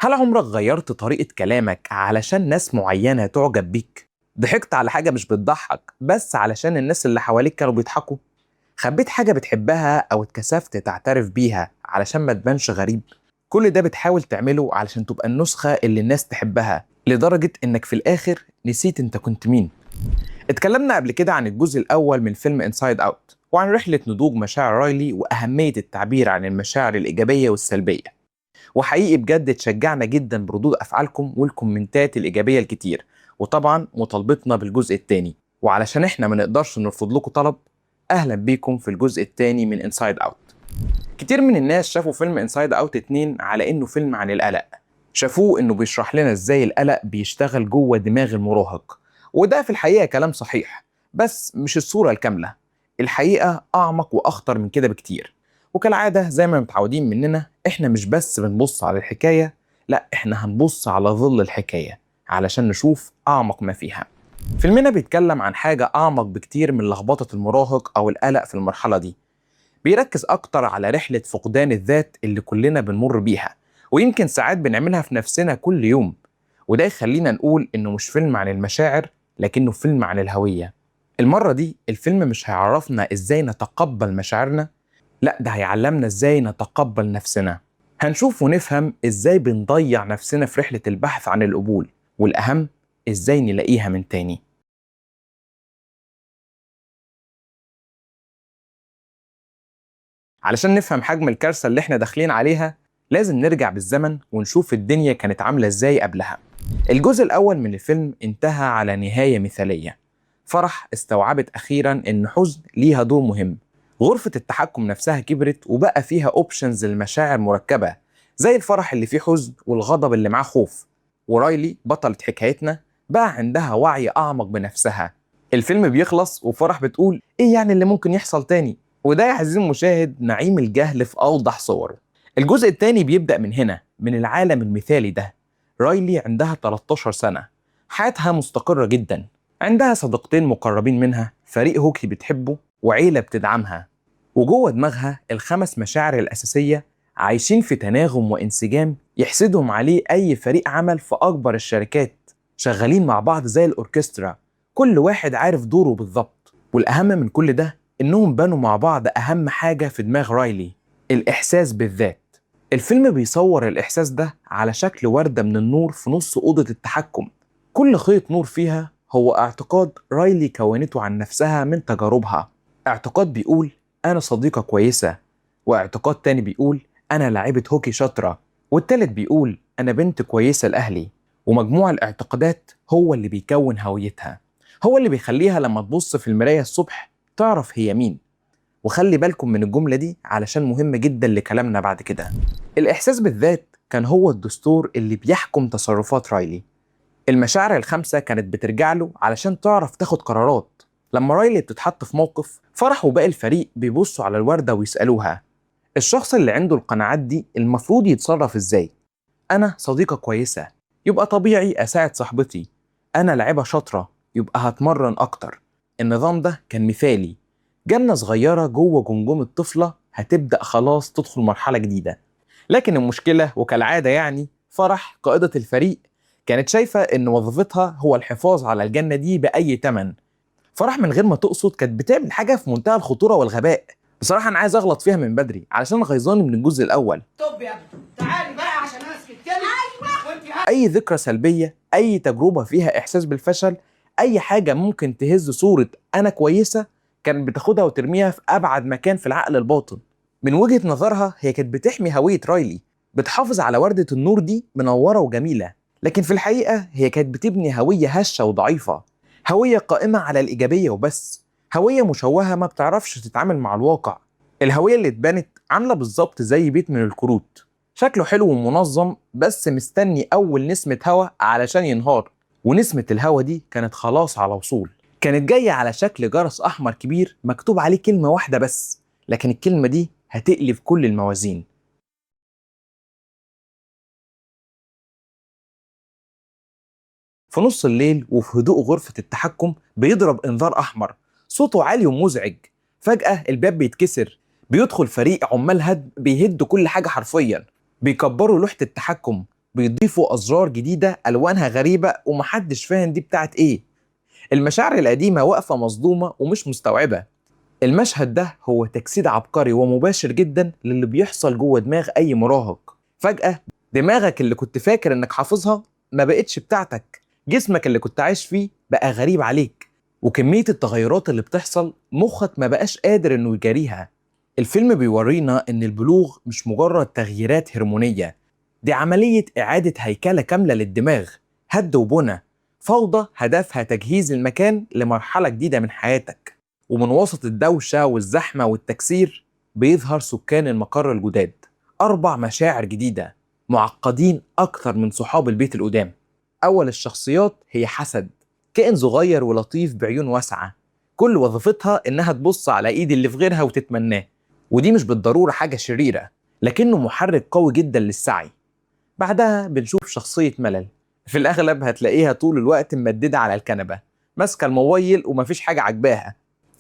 هل عمرك غيرت طريقة كلامك علشان ناس معينة تعجب بيك؟ ضحكت على حاجة مش بتضحك بس علشان الناس اللي حواليك كانوا بيضحكوا؟ خبيت حاجة بتحبها أو اتكسفت تعترف بيها علشان ما تبانش غريب؟ كل ده بتحاول تعمله علشان تبقى النسخة اللي الناس تحبها لدرجة إنك في الآخر نسيت أنت كنت مين. اتكلمنا قبل كده عن الجزء الأول من فيلم انسايد أوت وعن رحلة نضوج مشاعر رايلي وأهمية التعبير عن المشاعر الإيجابية والسلبية. وحقيقي بجد اتشجعنا جدا بردود افعالكم والكومنتات الايجابيه الكتير، وطبعا مطالبتنا بالجزء الثاني. وعلشان احنا ما نقدرش نرفض لكم طلب، اهلا بيكم في الجزء الثاني من انسايد اوت. كتير من الناس شافوا فيلم انسايد اوت 2 على انه فيلم عن القلق، شافوه انه بيشرح لنا ازاي القلق بيشتغل جوه دماغ المراهق. وده في الحقيقه كلام صحيح، بس مش الصوره الكامله. الحقيقه اعمق واخطر من كده بكتير. وكالعاده زي ما متعودين مننا، احنا مش بس بنبص على الحكايه، لا احنا هنبص على ظل الحكايه علشان نشوف اعمق ما فيها. فيلمنا بيتكلم عن حاجه اعمق بكتير من لخبطه المراهق او القلق في المرحله دي. بيركز أكتر على رحلة فقدان الذات اللي كلنا بنمر بيها، ويمكن ساعات بنعملها في نفسنا كل يوم. وده يخلينا نقول إنه مش فيلم عن المشاعر، لكنه فيلم عن الهوية. المرة دي الفيلم مش هيعرفنا إزاي نتقبل مشاعرنا، لا ده هيعلمنا إزاي نتقبل نفسنا. هنشوف ونفهم إزاي بنضيع نفسنا في رحلة البحث عن القبول، والأهم إزاي نلاقيها من تاني. علشان نفهم حجم الكارثة اللي احنا داخلين عليها، لازم نرجع بالزمن ونشوف الدنيا كانت عاملة ازاي قبلها. الجزء الأول من الفيلم انتهى على نهاية مثالية. فرح استوعبت أخيرا إن حزن ليها دور مهم. غرفة التحكم نفسها كبرت وبقى فيها اوبشنز للمشاعر مركبة، زي الفرح اللي فيه حزن والغضب اللي معاه خوف. ورايلي بطلة حكايتنا بقى عندها وعي أعمق بنفسها. الفيلم بيخلص وفرح بتقول إيه يعني اللي ممكن يحصل تاني؟ وده يا عزيزي المشاهد نعيم الجهل في أوضح صور. الجزء الثاني بيبدأ من هنا، من العالم المثالي ده. رايلي عندها 13 سنة، حياتها مستقرة جدا، عندها صديقتين مقربين منها، فريق هوكي بتحبه، وعيلة بتدعمها. وجوه دماغها الخمس مشاعر الأساسية عايشين في تناغم وانسجام يحسدهم عليه أي فريق عمل في أكبر الشركات، شغالين مع بعض زي الأوركسترا، كل واحد عارف دوره بالظبط. والأهم من كل ده إنهم بنوا مع بعض أهم حاجة في دماغ رايلي: الإحساس بالذات. الفيلم بيصور الإحساس ده على شكل وردة من النور في نص أوضة التحكم. كل خيط نور فيها هو اعتقاد رايلي كونته عن نفسها من تجاربها. اعتقاد بيقول أنا صديقة كويسة، واعتقاد تاني بيقول أنا لاعبة هوكي شاطرة، والتالت بيقول أنا بنت كويسة لأهلي. ومجموع الاعتقادات هو اللي بيكون هويتها، هو اللي بيخليها لما تبص في المراية الصبح تعرف هي مين. وخلي بالكم من الجملة دي علشان مهم جدا لكلامنا بعد كده. الإحساس بالذات كان هو الدستور اللي بيحكم تصرفات رايلي. المشاعر الخمسة كانت بترجع له علشان تعرف تاخد قرارات. لما رايلي بتتحط في موقف، فرح وباقي الفريق بيبصوا على الوردة ويسألوها: الشخص اللي عنده القناعات دي المفروض يتصرف ازاي؟ أنا صديقة كويسة، يبقى طبيعي أساعد صاحبتي. أنا لاعبة شاطرة، يبقى هتمرن أكتر. النظام ده كان مثالي، جنة صغيرة جوه جمجمة طفلة هتبدأ خلاص تدخل مرحلة جديدة. لكن المشكلة وكالعادة يعني فرح قائدة الفريق كانت شايفة إن وظيفتها هو الحفاظ على الجنة دي بأي تمن. فرح من غير ما تقصد كانت بتعمل حاجة في منتهى الخطورة والغباء. بصراحة أنا عايز أغلط فيها من بدري علشان غيظاني من الجزء الأول. طب يا ابني تعالي بقى عشان انا سكت لك. ايوه وانت أي ذكرى سلبية، أي تجربة فيها إحساس بالفشل، أي حاجة ممكن تهز صورة أنا كويسة، كانت بتاخدها وترميها في أبعد مكان في العقل الباطن. من وجهة نظرها هي كانت بتحمي هوية رايلي، بتحافظ على وردة النور دي منورة وجميلة. لكن في الحقيقة هي كانت بتبني هوية هشة وضعيفة، هوية قائمة على الإيجابية وبس، هوية مشوهة ما بتعرفش تتعامل مع الواقع. الهوية اللي اتبنت عاملة بالظبط زي بيت من الكروت، شكله حلو ومنظم بس مستني أول نسمة هوا علشان ينهار. ونسمة الهوا دي كانت خلاص على وصول، كانت جاية على شكل جرس أحمر كبير مكتوب عليه كلمة واحدة بس، لكن الكلمة دي هتقلب كل الموازين. في نص الليل وفي هدوء غرفة التحكم بيضرب إنذار أحمر، صوته عالي ومزعج. فجأة الباب بيتكسر، بيدخل فريق عمال هدم بيهدوا كل حاجة حرفيا، بيكبروا لوحة التحكم، بيضيفوا أزرار جديدة ألوانها غريبة ومحدش فاهم دي بتاعت إيه. المشاعر القديمة واقفة مصدومة ومش مستوعبة. المشهد ده هو تجسيد عبقري ومباشر جدا للي بيحصل جوه دماغ أي مراهق. فجأة دماغك اللي كنت فاكر إنك حافظها ما بقتش بتاعتك، جسمك اللي كنت عايش فيه بقى غريب عليك، وكمية التغيرات اللي بتحصل مخك ما بقاش قادر إنه يجاريها. الفيلم بيورينا إن البلوغ مش مجرد تغييرات هرمونية، دي عملية إعادة هيكلة كاملة للدماغ، هد وبنى، فوضى هدفها تجهيز المكان لمرحلة جديدة من حياتك. ومن وسط الدوشة والزحمة والتكسير بيظهر سكان المقر الجداد، 4 مشاعر جديدة معقدين أكتر من صحاب البيت القدام. أول الشخصيات هي حسد، كائن صغير ولطيف بعيون واسعة، كل وظيفتها إنها تبص على إيد اللي في غيرها وتتمناه، ودي مش بالضرورة حاجة شريرة، لكنه محرك قوي جدا للسعي. بعدها بنشوف شخصية ملل، في الأغلب هتلاقيها طول الوقت ممددة على الكنبة ماسكة الموبايل ومفيش حاجة عجباها.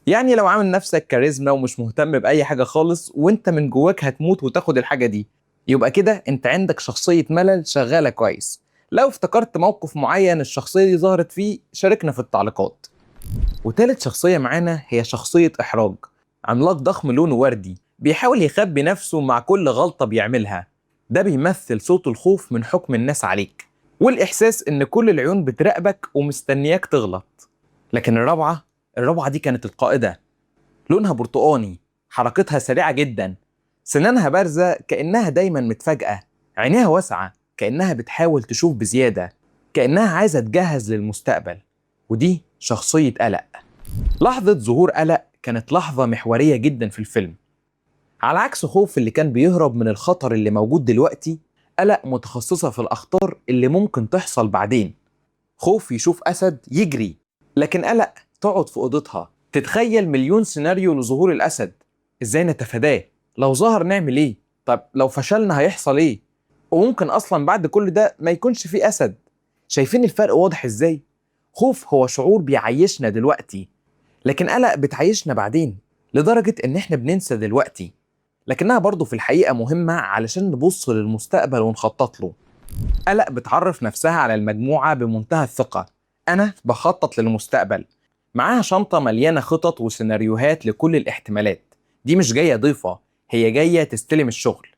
يعني لو عامل نفسك كاريزما ومش مهتم بأي حاجة خالص وانت من جواك هتموت وتاخد الحاجة دي، يبقى كده انت عندك شخصية ملل شغالة كويس. لو افتكرت موقف معين الشخصية دي ظهرت فيه شاركنا في التعليقات. وتالت شخصية معانا هي شخصية إحراج، عملاق ضخم لونه وردي بيحاول يخبي نفسه مع كل غلطة بيعملها. ده بيمثل صوت الخوف من حكم الناس عليك، والإحساس إن كل العيون بتراقبك ومستنياك تغلط. لكن الرابعة دي كانت القائدة، لونها برتقاني، حركتها سريعة جدا، سنانها بارزة كأنها دايما متفاجئة، عينيها واسعة كأنها بتحاول تشوف بزيادة، كأنها عايزة تجهز للمستقبل. ودي شخصية قلق. لحظة ظهور قلق كانت لحظة محورية جدا في الفيلم. على عكس خوف اللي كان بيهرب من الخطر اللي موجود دلوقتي، قلق متخصصة في الأخطار اللي ممكن تحصل بعدين. خوف يشوف أسد يجري، لكن قلق تقعد في أوضتها تتخيل مليون سيناريو لظهور الأسد. إزاي نتفاداه؟ لو ظهر نعمل إيه؟ طب لو فشلنا هيحصل إيه؟ وممكن أصلا بعد كل ده ما يكونش فيه أسد. شايفين الفرق واضح إزاي؟ خوف هو شعور بيعيشنا دلوقتي، لكن قلق بتعيشنا بعدين، لدرجة إن إحنا بننسى دلوقتي، لكنها برضه في الحقيقة مهمة علشان نبص للمستقبل ونخطط له. قلق بتعرف نفسها على المجموعة بمنتهى الثقة، أنا بخطط للمستقبل، معاها شنطة مليانة خطط وسيناريوهات لكل الاحتمالات. دي مش جاية ضيفة، هي جاية تستلم الشغل.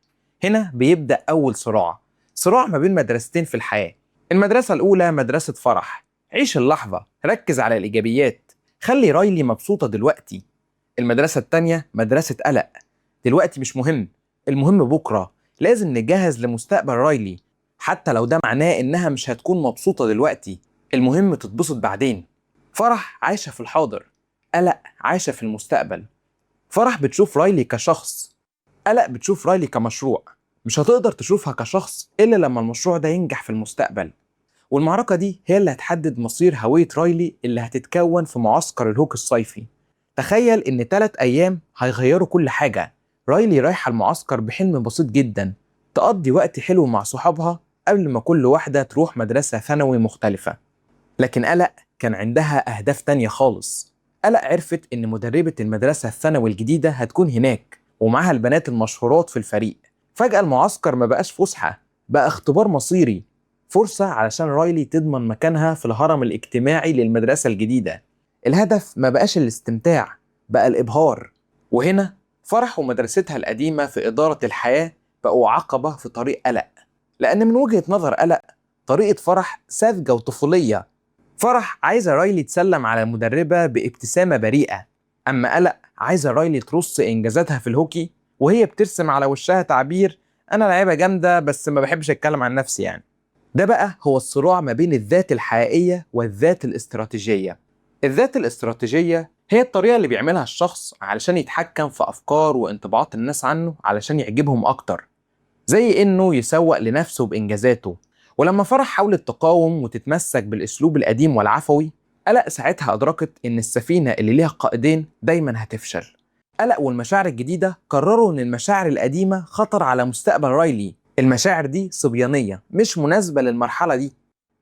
هنا بيبدأ أول صراع ما بين مدرستين في الحياة. المدرسة الأولى مدرسة فرح، عيش اللحظة، ركز على الإيجابيات، خلي رايلي مبسوطة دلوقتي. المدرسة التانية مدرسة قلق، دلوقتي مش مهم، المهم بكرة، لازم نجهز لمستقبل رايلي، حتى لو ده معناه إنها مش هتكون مبسوطة دلوقتي، المهم تتبسط بعدين. فرح عايشة في الحاضر، قلق عايشة في المستقبل. فرح بتشوف رايلي كشخص، قلق بتشوف رايلي كمشروع، مش هتقدر تشوفها كشخص إلا لما المشروع ده ينجح في المستقبل. والمعركة دي هي اللي هتحدد مصير هوية رايلي اللي هتتكون في معسكر الهوك الصيفي. تخيل إن 3 أيام هيغيروا كل حاجة. رايلي رايحة المعسكر بحلم بسيط جدا، تقضي وقت حلو مع صحابها قبل ما كل واحدة تروح مدرسة ثانوي مختلفة. لكن قلق كان عندها أهداف تانية خالص. قلق عرفت إن مدربة المدرسة الثانوي الجديدة هتكون هناك ومعاها البنات المشهورات في الفريق. فجأة المعسكر ما بقاش فسحة، بقى اختبار مصيري، فرصة علشان رايلي تضمن مكانها في الهرم الاجتماعي للمدرسة الجديدة. الهدف ما بقاش الاستمتاع، بقى الإبهار. وهنا فرح ومدرستها القديمة في إدارة الحياة بقوا عقبة في طريق قلق، لأن من وجهة نظر قلق طريقة فرح ساذجة وطفولية. فرح عايزة رايلي تسلم على المدربة بابتسامة بريئة، أما قلق عايزة رايلي ترص إنجازاتها في الهوكي وهي بترسم على وشها تعبير أنا لعيبة جامدة بس ما بحبش أتكلم عن نفسي يعني. ده بقى هو الصراع ما بين الذات الحقيقية والذات الاستراتيجية. الذات الاستراتيجية هي الطريقة اللي بيعملها الشخص علشان يتحكم في أفكار وانطباعات الناس عنه علشان يعجبهم أكتر، زي إنه يسوق لنفسه بإنجازاته. ولما فرح حاولت تقاوم وتتمسك بالأسلوب القديم والعفوي، قلق ساعتها أدركت إن السفينة اللي ليها قائدين دايما هتفشل. قلق والمشاعر الجديدة قرروا إن المشاعر القديمة خطر على مستقبل رايلي، المشاعر دي صبيانية مش مناسبة للمرحلة دي.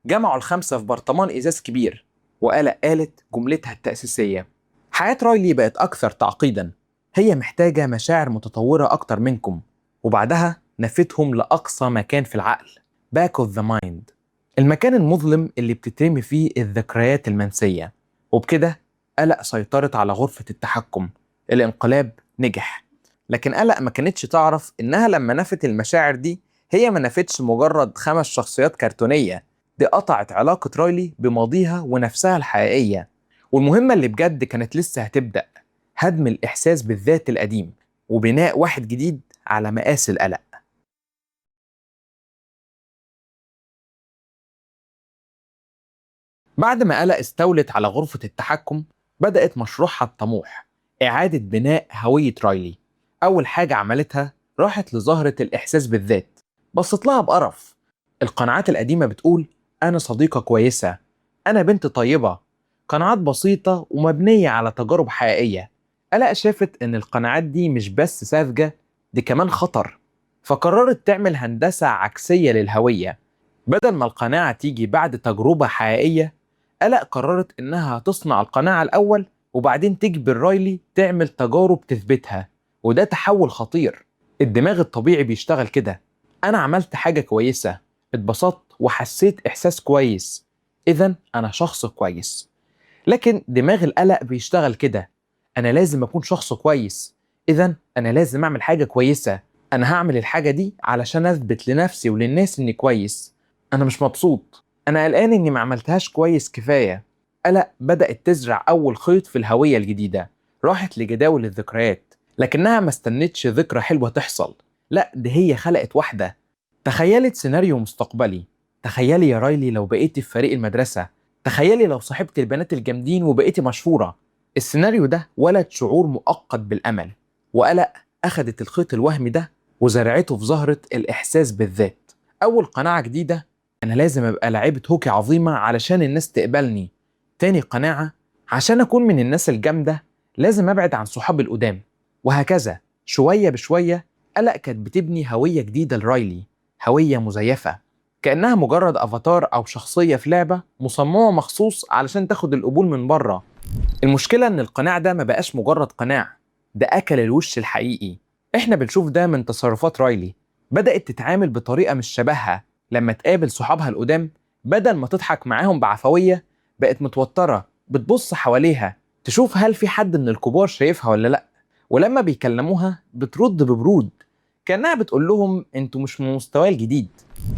جمعوا ال5 في برطمان إزاز كبير، وقلق قالت جملتها التأسيسية: حياة رايلي بقت أكثر تعقيدا، هي محتاجة مشاعر متطورة أكتر منكم. وبعدها نفتهم لأقصى مكان في العقل، باك اوف ذا مايند، المكان المظلم اللي بتترمي فيه الذكريات المنسية. وبكده قلق سيطرت على غرفة التحكم. الانقلاب نجح، لكن قلق ما كانتش تعرف إنها لما نفت المشاعر دي هي ما نفتش مجرد 5 شخصيات كرتونية، دي قطعت علاقة رايلي بماضيها ونفسها الحقيقية. والمهمة اللي بجد كانت لسه هتبدأ، هدم الإحساس بالذات القديم وبناء واحد جديد على مقاس القلق. بعد ما قلق استولت على غرفة التحكم، بدأت مشروعها الطموح، إعادة بناء هوية رايلي. أول حاجة عملتها راحت لزهرة الإحساس بالذات، بصت لها بقرف. القناعات القديمة بتقول أنا صديقة كويسة، أنا بنت طيبة، قناعات بسيطة ومبنية على تجارب حقيقية. قلق شافت إن القناعات دي مش بس ساذجة، دي كمان خطر، فقررت تعمل هندسة عكسية للهوية. بدل ما القناعة تيجي بعد تجربة حقيقية، قلق قررت إنها تصنع القناعة الأول وبعدين تجبر رايلي تعمل تجارب تثبتها. وده تحول خطير. الدماغ الطبيعي بيشتغل كده، أنا عملت حاجة كويسة، اتبسطت وحسيت إحساس كويس، إذا أنا شخص كويس. لكن دماغ القلق بيشتغل كده، أنا لازم أكون شخص كويس، إذا أنا لازم أعمل حاجة كويسة، أنا هعمل الحاجة دي علشان أثبت لنفسي وللناس إني كويس. أنا مش مبسوط، أنا قلقان إني ما عملتهاش كويس كفاية. قلق بدأت تزرع أول خيط في الهوية الجديدة، راحت لجداول الذكريات، لكنها ما استنتش ذكرى حلوة تحصل، لا دي هي خلقت واحدة. تخيلت سيناريو مستقبلي، تخيلي يا رايلي لو بقيتي في فريق المدرسة، تخيلي لو صاحبتي البنات الجامدين وبقيتي مشهورة. السيناريو ده ولد شعور مؤقت بالأمل، وقلق أخدت الخيط الوهمي ده وزرعته في زهرة الإحساس بالذات. أول قناعة جديدة، أنا لازم أبقى لاعبة هوكي عظيمة علشان الناس تقبلني. تاني قناعة، عشان أكون من الناس الجامدة لازم أبعد عن صحابي القدام. وهكذا شوية بشوية قلق كانت بتبني هوية جديدة لرايلي، هوية مزيفة، كأنها مجرد أفاتار أو شخصية في لعبة مصممة مخصوص علشان تاخد القبول من بره. المشكلة إن القناع ده ما بقاش مجرد قناع، ده أكل الوش الحقيقي. إحنا بنشوف ده من تصرفات رايلي، بدأت تتعامل بطريقة مش شبهها. لما تقابل صحابها القدام، بدل ما تضحك معاهم بعفوية، بقت متوترة، بتبص حواليها تشوف هل في حد من الكبار شايفها ولا لأ. ولما بيكلموها بترد ببرود، كأنها بتقول لهم انتوا مش من مستواي الجديد.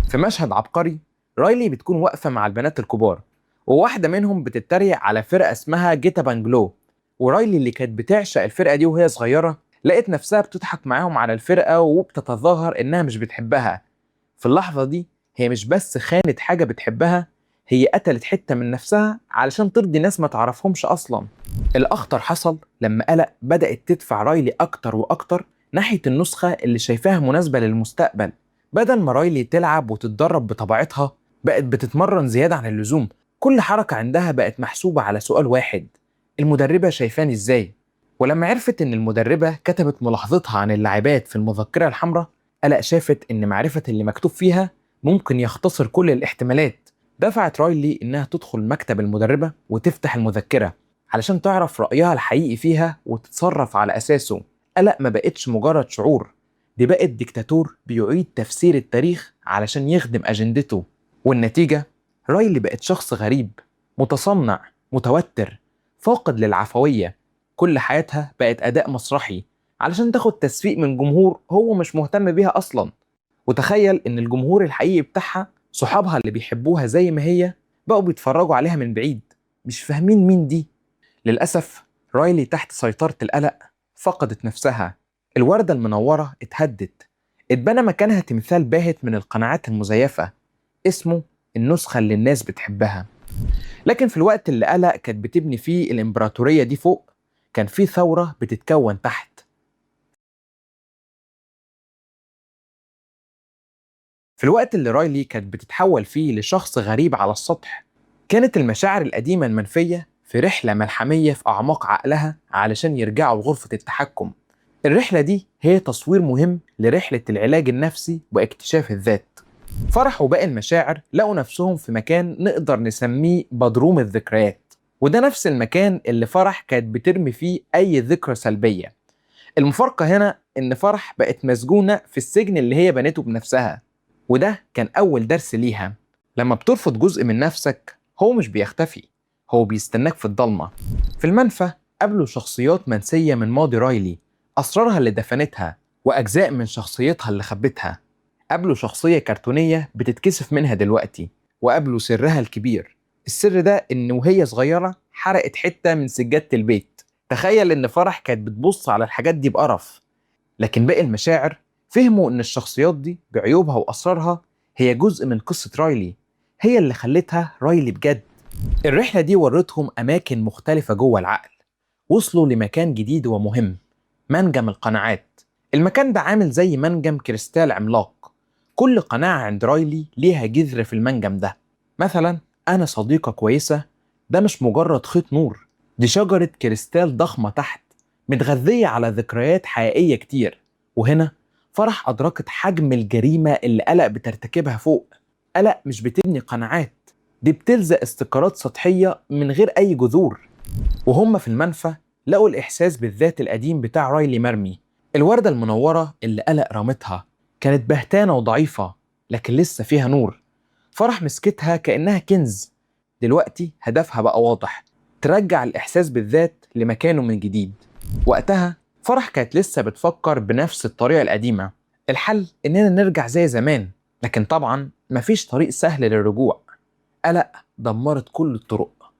في مشهد عبقري، رايلي بتكون واقفة مع البنات الكبار، وواحدة منهم بتتريق على فرقة اسمها جيتا بانجلو. ورايلي اللي كانت بتعشق الفرقة دي وهي صغيرة، لقيت نفسها بتضحك معاهم على الفرقة وبتتظاهر إنها مش بتحبها. في اللحظة دي هي مش بس خانت حاجة بتحبها، هي قتلت حتة من نفسها علشان ترضي ناس ما تعرفهمش أصلا. الأخطر حصل لما قلق بدأت تدفع رايلي أكتر وأكتر ناحية النسخة اللي شايفاها مناسبة للمستقبل. بدل ما رايلي تلعب وتتدرب بطبيعتها، بقت بتتمرن زيادة عن اللزوم. كل حركة عندها بقت محسوبة على سؤال واحد، المدربة شايفاني ازاي؟ ولما عرفت ان المدربة كتبت ملاحظتها عن اللاعبات في المذكرة الحمراء، قلق شافت ان معرفة اللي مكتوب فيها ممكن يختصر كل الاحتمالات. دفعت رايلي انها تدخل مكتب المدربة وتفتح المذكرة علشان تعرف رأيها الحقيقي فيها وتتصرف على أساسه. قلق ما بقتش مجرد شعور، دي بقت ديكتاتور بيعيد تفسير التاريخ علشان يخدم أجندته. والنتيجة، رايلي بقت شخص غريب، متصنع، متوتر، فاقد للعفوية. كل حياتها بقت أداء مسرحي علشان تاخد تسويق من جمهور هو مش مهتم بيها أصلا. وتخيل إن الجمهور الحقيقي بتاعها، صحابها اللي بيحبوها زي ما هي، بقوا بيتفرجوا عليها من بعيد، مش فاهمين مين دي. للأسف رايلي تحت سيطرة القلق فقدت نفسها. الوردة المنورة اتهدت، اتبنى مكانها تمثال باهت من القناعات المزيفة، اسمه النسخة اللي الناس بتحبها. لكن في الوقت اللي قلق كانت بتبني فيه الإمبراطورية دي فوق، كان في ثورة بتتكون تحت. في الوقت اللي رايلي كانت بتتحول فيه لشخص غريب على السطح، كانت المشاعر القديمة المنفية في رحلة ملحمية في أعماق عقلها علشان يرجعوا لغرفة التحكم. الرحلة دي هي تصوير مهم لرحلة العلاج النفسي واكتشاف الذات. فرح وباقي المشاعر لقوا نفسهم في مكان نقدر نسميه بدروم الذكريات، وده نفس المكان اللي فرح كانت بترمي فيه أي ذكرى سلبية. المفارقة هنا إن فرح بقت مسجونة في السجن اللي هي بنته بنفسها. وده كان أول درس ليها. لما بترفض جزء من نفسك هو مش بيختفي، هو بيستناك في الضلمة. في المنفى قابلوا شخصيات منسية من ماضي رايلي، أسرارها اللي دفنتها وأجزاء من شخصيتها اللي خبتها. قابلوا شخصية كرتونية بتتكسف منها دلوقتي، وقابلوا سرها الكبير. السر ده إن وهي صغيرة حرقت حتة من سجادة البيت. تخيل إن فرح كانت بتبص على الحاجات دي بقرف. لكن باقي المشاعر فهموا إن الشخصيات دي بعيوبها وأسرارها هي جزء من قصة رايلي، هي اللي خلتها رايلي بجد. الرحلة دي ورتهم أماكن مختلفة جوه العقل. وصلوا لمكان جديد ومهم، منجم القناعات. المكان ده عامل زي منجم كريستال عملاق. كل قناعة عند رايلي ليها جذر في المنجم ده. مثلا أنا صديقة كويسة، ده مش مجرد خيط نور، دي شجرة كريستال ضخمة تحت متغذية على ذكريات حقيقية كتير. وهنا فرح أدركت حجم الجريمة اللي قلق بترتكبها فوق. قلق مش بتبني قناعات، دي بتلزق استقرارات سطحية من غير أي جذور. وهم في المنفى لقوا الإحساس بالذات القديم بتاع رايلي مرمي. الوردة المنورة اللي قلق رمتها كانت بهتانة وضعيفة، لكن لسه فيها نور. فرح مسكتها كأنها كنز. دلوقتي هدفها بقى واضح، ترجع الإحساس بالذات لمكانه من جديد. وقتها فرح كانت لسه بتفكر بنفس الطريقة القديمة. الحل إننا نرجع زي زمان، لكن طبعا مفيش طريق سهل للرجوع. قلق دمرت كل الطرق.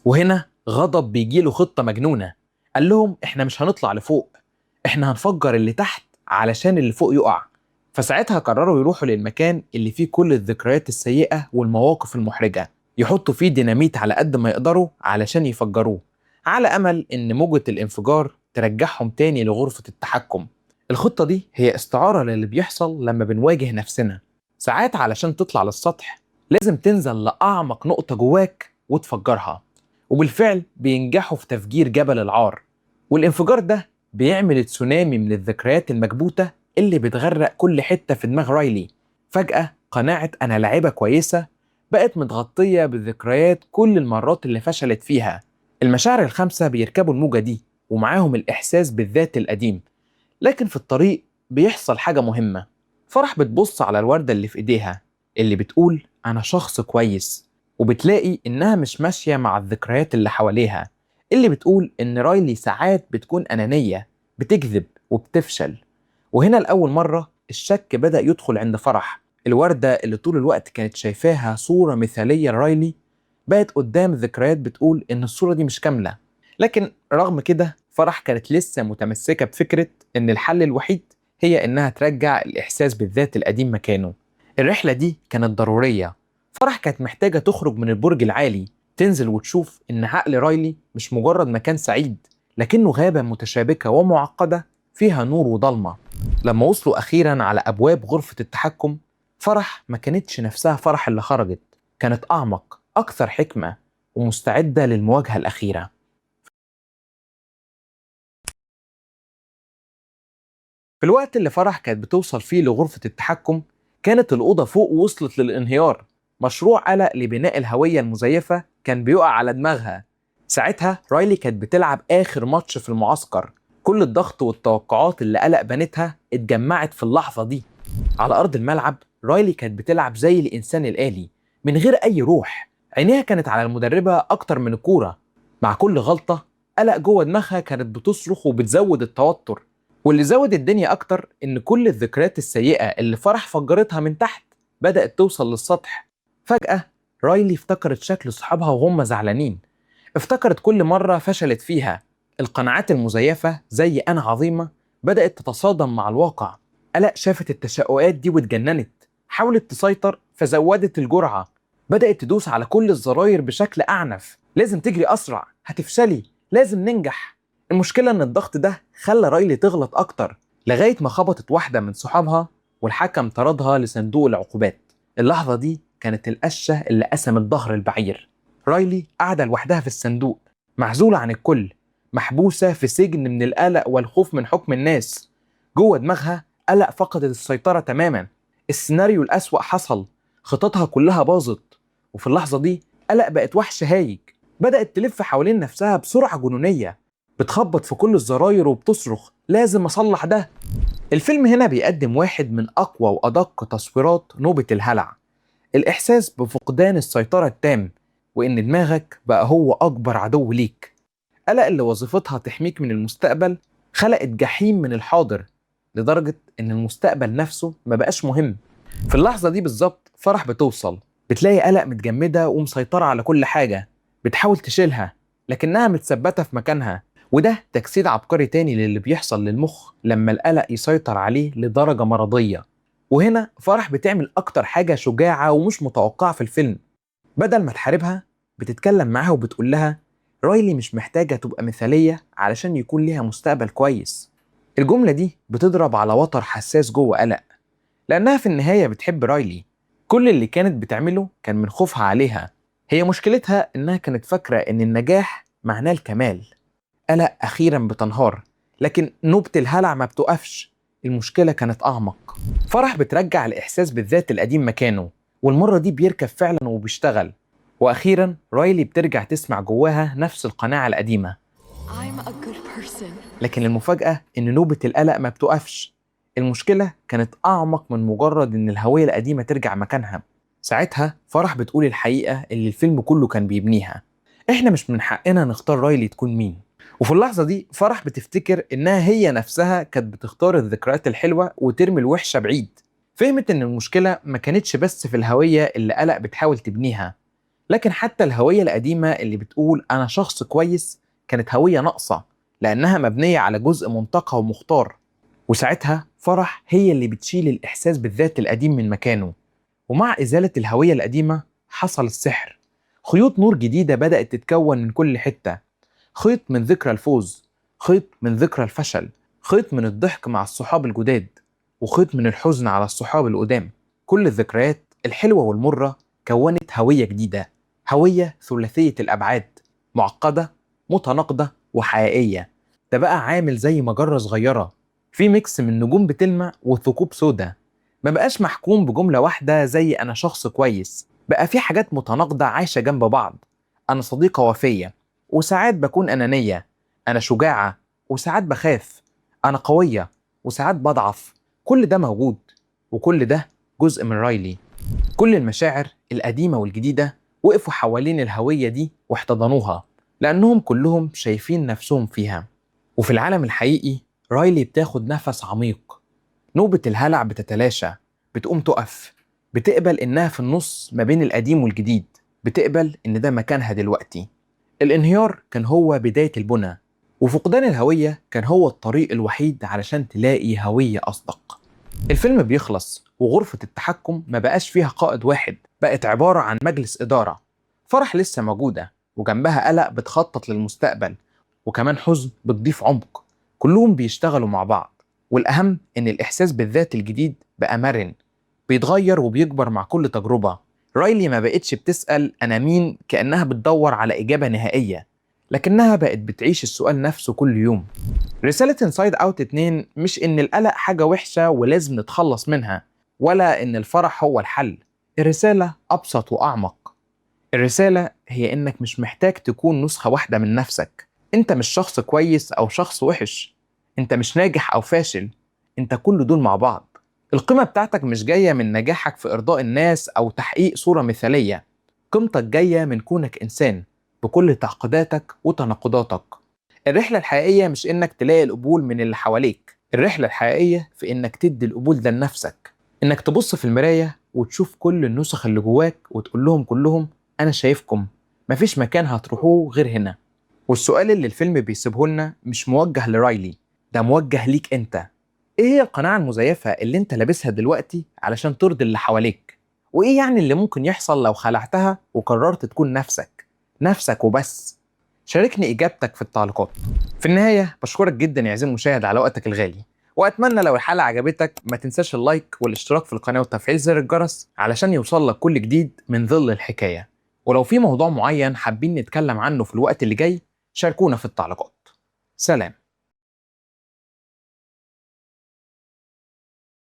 وهنا غضب بيجيله خطة مجنونة. قال لهم احنا مش هنطلع لفوق، احنا هنفجر اللي تحت علشان اللي فوق يقع. فساعتها قرروا يروحوا للمكان اللي فيه كل الذكريات السيئة والمواقف المحرجة، يحطوا فيه ديناميت على قد ما يقدروا علشان يفجروه، على أمل إن موجة الانفجار ترجعهم تاني لغرفة التحكم. الخطة دي هي استعارة للي بيحصل لما بنواجه نفسنا. ساعات علشان تطلع للسطح لازم تنزل لأعمق نقطة جواك وتفجرها. وبالفعل بينجحوا في تفجير جبل العار، والانفجار ده بيعمل تسونامي من الذكريات المكبوتة اللي بتغرق كل حتة في دماغ رايلي. فجأة قناعة أنا لاعبة كويسة بقت متغطية بذكريات كل المرات اللي فشلت فيها. المشاعر الخمسة بيركبوا الموجة دي ومعاهم الإحساس بالذات القديم. لكن في الطريق بيحصل حاجة مهمة. فرح بتبص على الوردة اللي في إيديها اللي بتقول أنا شخص كويس، وبتلاقي إنها مش ماشية مع الذكريات اللي حواليها اللي بتقول إن رايلي ساعات بتكون أنانية، بتكذب وبتفشل. وهنا لأول مرة الشك بدأ يدخل عند فرح. الوردة اللي طول الوقت كانت شايفاها صورة مثالية لرايلي بقت قدام ذكريات بتقول إن الصورة دي مش كاملة. لكن رغم كده فرح كانت لسه متمسكة بفكرة إن الحل الوحيد هي إنها ترجع الإحساس بالذات القديم مكانه. الرحلة دي كانت ضرورية. فرح كانت محتاجة تخرج من البرج العالي، تنزل وتشوف إن عقل رايلي مش مجرد مكان سعيد، لكنه غابة متشابكة ومعقدة فيها نور وضلمة. لما وصلوا أخيرا على أبواب غرفة التحكم، فرح ما كانتش نفسها فرح اللي خرجت، كانت أعمق، أكثر حكمة، ومستعدة للمواجهة الأخيرة. في الوقت اللي فرح كانت بتوصل فيه لغرفة التحكم كانت الأوضة فوق وصلت للانهيار. مشروع قلق لبناء الهوية المزيفة كان بيقع على دماغها. ساعتها رايلي كانت بتلعب آخر ماتش في المعسكر. كل الضغط والتوقعات اللي قلق بنتها اتجمعت في اللحظة دي. على أرض الملعب رايلي كانت بتلعب زي الإنسان الآلي من غير أي روح. عينيها كانت على المدربة أكتر من الكورة. مع كل غلطة قلق جوه دماغها كانت بتصرخ وبتزود التوتر. واللي زود الدنيا أكتر إن كل الذكريات السيئة اللي فرح فجرتها من تحت بدأت توصل للسطح. فجأة رايلي افتكرت شكل صحابها وهم زعلانين، افتكرت كل مرة فشلت فيها. القناعات المزيفة زي أنا عظيمة بدأت تتصادم مع الواقع. قلق شافت التشاؤات دي واتجننت، حاولت تسيطر فزودت الجرعة، بدأت تدوس على كل الزراير بشكل أعنف. لازم تجري أسرع، هتفشلي، لازم ننجح. المشكلة إن الضغط ده خلى رايلي تغلط أكتر، لغاية ما خبطت واحدة من صحابها والحكم طردها لصندوق العقوبات. اللحظة دي كانت القشة اللي قسمت ظهر البعير. رايلي قاعدة لوحدها في الصندوق، معزولة عن الكل، محبوسة في سجن من القلق والخوف من حكم الناس. جوه دماغها قلق فقدت السيطرة تماما. السيناريو الأسوأ حصل، خططها كلها باظت. وفي اللحظة دي قلق بقت وحش هايج، بدأت تلف حوالين نفسها بسرعة جنونية، بتخبط في كل الزراير وبتصرخ لازم أصلح ده. الفيلم هنا بيقدم واحد من أقوى وأدق تصويرات نوبة الهلع، الإحساس بفقدان السيطرة التام، وإن دماغك بقى هو أكبر عدو ليك. قلق اللي وظيفتها تحميك من المستقبل خلقت جحيم من الحاضر، لدرجة إن المستقبل نفسه ما بقاش مهم. في اللحظة دي بالظبط فرح بتوصل، بتلاقي قلق متجمدة ومسيطرة على كل حاجة، بتحاول تشيلها لكنها متثبتة في مكانها. وده تجسيد عبقري تاني للي بيحصل للمخ لما القلق يسيطر عليه لدرجة مرضية. وهنا فرح بتعمل أكتر حاجة شجاعة ومش متوقعة في الفيلم. بدل ما تحاربها بتتكلم معاها وبتقول لها رايلي مش محتاجة تبقى مثالية علشان يكون ليها مستقبل كويس. الجملة دي بتضرب على وتر حساس جوه قلق، لأنها في النهاية بتحب رايلي. كل اللي كانت بتعمله كان من خوفها عليها. هي مشكلتها إنها كانت فاكرة إن النجاح معناه الكمال. قلق أخيرا بتنهار، لكن نوبة الهلع ما بتقفش. المشكلة كانت أعمق. فرح بترجع الإحساس بالذات القديم مكانه، والمرة دي بيركب فعلا وبيشتغل. وأخيرا رايلي بترجع تسمع جواها نفس القناعة القديمة. I'm a good person. لكن المفاجأة إن نوبة القلق ما بتقفش. المشكلة كانت أعمق من مجرد إن الهوية القديمة ترجع مكانها. ساعتها فرح بتقول الحقيقة اللي الفيلم كله كان بيبنيها: إحنا مش من حقنا نختار رايلي تكون مين. وفي اللحظة دي فرح بتفتكر إنها هي نفسها كانت بتختار الذكريات الحلوة وترمي الوحشة بعيد. فهمت إن المشكلة ما كانتش بس في الهوية اللي قلق بتحاول تبنيها، لكن حتى الهوية القديمة اللي بتقول أنا شخص كويس كانت هوية ناقصة، لأنها مبنية على جزء منتقى ومختار. وساعتها فرح هي اللي بتشيل الإحساس بالذات القديم من مكانه. ومع إزالة الهوية القديمة حصل السحر. خيوط نور جديدة بدأت تتكون من كل حتة. خيط من ذكرى الفوز، خيط من ذكرى الفشل، خيط من الضحك مع الصحاب الجداد، وخيط من الحزن على الصحاب القدام. كل الذكريات الحلوة والمرة كونت هوية جديدة، هوية ثلاثية الأبعاد، معقدة متناقضة وحقيقية. ده بقى عامل زي مجرة صغيرة في ميكس من نجوم بتلمع وثقوب سودة. ما بقاش محكوم بجملة واحدة زي أنا شخص كويس، بقى في حاجات متناقضة عايشة جنب بعض. أنا صديقة وفية وساعات بكون أنانية، أنا شجاعة وساعات بخاف، أنا قوية وساعات بضعف. كل ده موجود، وكل ده جزء من رايلي. كل المشاعر القديمة والجديدة وقفوا حوالين الهوية دي واحتضنوها، لأنهم كلهم شايفين نفسهم فيها. وفي العالم الحقيقي رايلي بتاخد نفس عميق. نوبة الهلع بتتلاشى، بتقوم تقف، بتقبل إنها في النص ما بين القديم والجديد، بتقبل إن ده مكانها دلوقتي. الانهيار كان هو بداية البنى، وفقدان الهوية كان هو الطريق الوحيد علشان تلاقي هوية أصدق. الفيلم بيخلص وغرفة التحكم ما بقاش فيها قائد واحد، بقت عبارة عن مجلس إدارة. فرح لسه موجودة وجنبها قلق بتخطط للمستقبل، وكمان حزن بتضيف عمق. كلهم بيشتغلوا مع بعض، والأهم إن الإحساس بالذات الجديد بقى مرن، بيتغير وبيكبر مع كل تجربة. رايلي ما بقتش بتسأل أنا مين كأنها بتدور على إجابة نهائية، لكنها بقت بتعيش السؤال نفسه كل يوم. رسالة انسايد اوت 2 مش إن القلق حاجة وحشة ولازم نتخلص منها، ولا إن الفرح هو الحل. الرسالة أبسط وأعمق. الرسالة هي إنك مش محتاج تكون نسخة واحدة من نفسك. أنت مش شخص كويس أو شخص وحش، أنت مش ناجح أو فاشل، أنت كل دول مع بعض. القيمة بتاعتك مش جاية من نجاحك في إرضاء الناس أو تحقيق صورة مثالية. قيمتك جاية من كونك إنسان بكل تعقيداتك وتناقضاتك. الرحلة الحقيقية مش إنك تلاقي القبول من اللي حواليك، الرحلة الحقيقية في إنك تدي القبول ده لنفسك. إنك تبص في المراية وتشوف كل النسخ اللي جواك وتقول لهم كلهم أنا شايفكم، مفيش مكان هتروحوه غير هنا. والسؤال اللي الفيلم بيسيبه لنا مش موجه لرايلي، ده موجه ليك أنت. إيه هي القناعة المزيفة اللي أنت لابسها دلوقتي علشان ترضي اللي حواليك؟ وإيه يعني اللي ممكن يحصل لو خلعتها وقررت تكون نفسك وبس؟ شاركني إجابتك في التعليقات. في النهاية بشكرك جدا يا عزيزي المشاهد على وقتك الغالي، وأتمنى لو الحلقة عجبتك ما تنساش اللايك والاشتراك في القناة وتفعيل زر الجرس علشان يوصل لك كل جديد من ظل الحكاية. ولو في موضوع معين حابين نتكلم عنه في الوقت اللي جاي شاركونا في التعليقات. سلام.